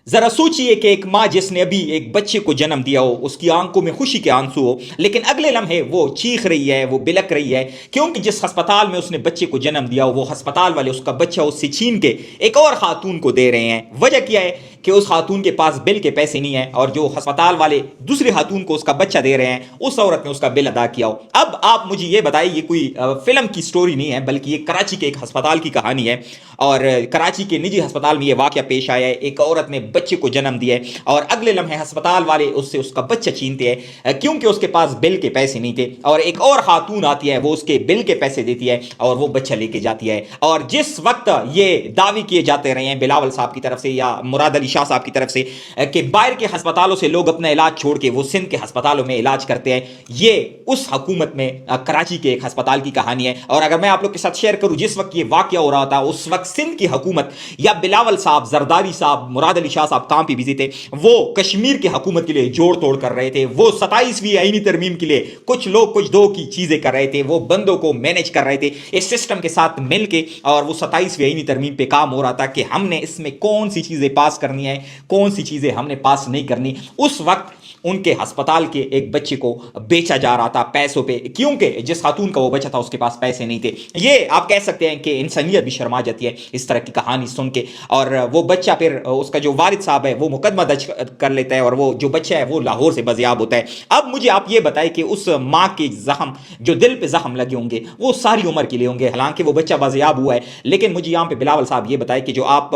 जरा सोचिए कि एक माँ जिसने अभी एक बच्चे को जन्म दिया हो, उसकी आंखों में खुशी के आंसू हो, लेकिन अगले लम्हे वो चीख रही है, वो बिलक रही है, क्योंकि जिस अस्पताल में उसने बच्चे को जन्म दिया हो, वो अस्पताल वाले उसका बच्चा उससे छीन के एक और खातून को दे रहे हैं। वजह क्या है कि उस खातून के पास बिल के पैसे नहीं है, और जो अस्पताल वाले दूसरी खातून को उसका बच्चा दे रहे हैं, उस औरत ने उसका बिल अदा किया हो। अब आप मुझे ये बताइए, ये कोई फिल्म की स्टोरी नहीं है, बल्कि ये कराची के एक अस्पताल की कहानी है। और कराची के निजी अस्पताल में ये वाकया पेश आया है। एक औरत ने बच्चे को जन्म दिया है, और अगले लम्हे अस्पताल वाले उससे उसका बच्चा छीनते हैं, क्योंकि उसके पास बिल के पैसे नहीं थे। और एक और खातून आती है, वो उसके बिल के पैसे देती है, और वो बच्चा लेके जाती है। और जिस वक्त ये दावे किए जाते रहे हैं बिलावल साहब की तरफ से या मुराद अली शाह साहब की तरफ से कि बाहर के अस्पतालों से लोग अपना इलाज छोड़ के वो सिंध के अस्पतालों में इलाज करते हैं, ये उस हुकूमत में कराची के एक अस्पताल की कहानी है। और अगर मैं आप लोग के साथ शेयर करूं, जिस वक्त ये वाकया हो रहा था, उस वक्त सिंध की हुकूमत या बिलावल साहब, जरदारी साहब, मुराद अली शाह साहब काम पे बिजी थे। वो कश्मीर की हुकूमत के लिए जोड़ तोड़ कर रहे थे। वो 27वीं आईनी तरमीम के लिए कुछ लोग कुछ दो की चीजें कर रहे थे, वो बंदों को मैनेज कर रहे थे इस सिस्टम के साथ मिलके। और वो 27वीं आईनी तरमीम पे काम हो रहा था कि हमने इसमें कौन सी चीजें पास करनी है, कौन सी चीजें हमने पास नहीं करनी। उस वक्त उनके अस्पताल के एक बच्चे को बेचा जा रहा था पैसों पे, क्योंकि जिस खातून का वो बच्चा था उसके पास पैसे नहीं थे। ये आप कह सकते हैं कि इंसानियत भी शर्मा जाती है इस तरह की कहानी सुन के। और वो बच्चा फिर उसका जो वालिद साहब है वो मुकदमा दर्ज कर लेता है, और वो जो बच्चा है वो लाहौर से बजियाब होता है। अब मुझे आप ये बताएं कि उस माँ के जख्म, जो दिल पे जख्म लगे होंगे, वो सारी उम्र के लिए होंगे। हालांकि वो बच्चा बजियाब हुआ है, लेकिन मुझे यहाँ पे बिलावल साहब ये बताएं कि जो आप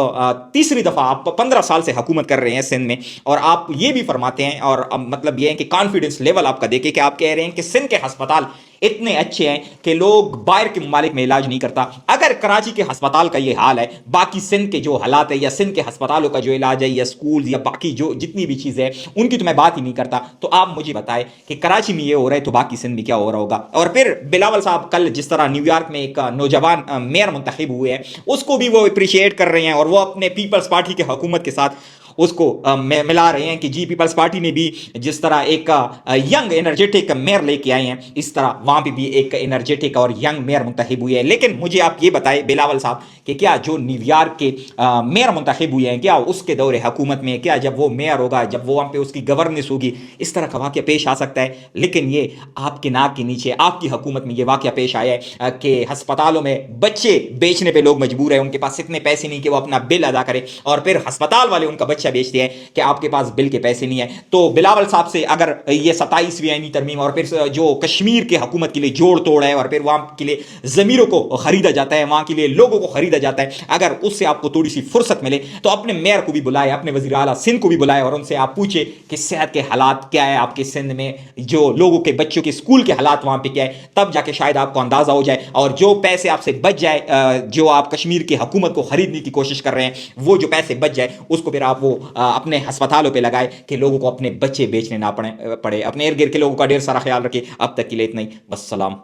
तीसरी दफा आप 15 साल से हुकूमत कर रहे हैं सिंध में, और आप ये भी फरमाते हैं, और मतलब ये है कि कॉन्फिडेंस लेवल आपका देखे कि आप कह रहे हैं कि सिंध के अस्पताल इतने अच्छे हैं कि लोग बाहर के ममालिक में इलाज नहीं करता। अगर कराची के अस्पताल का ये हाल है, बाकी सिंध के जो हालात है या सिंध के अस्पतालों का जो इलाज है या स्कूल या बाकी जो जितनी भी चीज़ें हैं उनकी तो मैं बात ही नहीं करता, तो आप मुझे बताएं कि कराची में ये हो रहा है तो बाकी सिंध में क्या हो रहा होगा। और फिर बिलावल साहब कल जिस तरह न्यूयॉर्क में एक नौजवान मेयर मुंतखब हुए हैं, उसको भी वो अप्रिशिएट कर रहे हैं, और वो अपने पीपल्स पार्टी के हुकूमत के साथ उसको मिला रहे हैं कि जी पीपल्स पार्टी ने भी जिस तरह एक यंग एनर्जेटिक मेयर लेके आए हैं, इस तरह वहाँ पे भी एक एनर्जेटिक और यंग मेयर मुंतखब हुए हैं। लेकिन मुझे आप ये बताएं बिलावल साहब कि क्या जो न्यूयॉर्क के मेयर मुंतखब हुए हैं, क्या उसके दौरे हुकूमत में, क्या जब वो मेयर होगा, जब वो वहाँ पे उसकी गवर्नेंस होगी, इस तरह का वाक़या पेश आ सकता है? लेकिन ये आपके नाक के नीचे आपकी हुकूमत में ये वाक़या पेश आया है कि अस्पतालों में बच्चे बेचने पर लोग मजबूर हैं, उनके पास इतने पैसे नहीं कि वो अपना बिल अदा करें, और फिर अस्पताल वाले उनका बच्चा बेचते हैं कि आपके पास बिल के पैसे नहीं है। तो बिलावल साहब से अगर ये 27वीं आईनी तरमीम और फिर जो कश्मीर के हुकूमत के लिए जोड़ तोड़ है, और फिर वहां के लिए जमीरों को खरीदा जाता है, वहां के लिए लोगों को खरीदा जाता है, अगर उससे आपको थोड़ी सी फुर्सत मिले तो अपने मेयर को भी बुलाए, अपने वजीर आला सिंध को भी बुलाए, और उनसे आप पूछे कि सेहत के हालात क्या है आपके सिंध में, जो लोगों के बच्चों के स्कूल के हालात वहां पे क्या है, तब जाके शायद आपको अंदाजा हो जाए। और जो पैसे आपसे बच जाए, जो आप कश्मीर की हुकूमत को खरीदने की कोशिश कर रहे हैं, वो जो पैसे बच जाए उसको फिर आप वो अपने अस्पतालों पे लगाए कि लोगों को अपने बच्चे बेचने ना पड़े। अपने इर्द गिर्द के लोगों का ढेर सारा ख्याल रखिए। अब तक के लिए इतना ही, बस सलाम।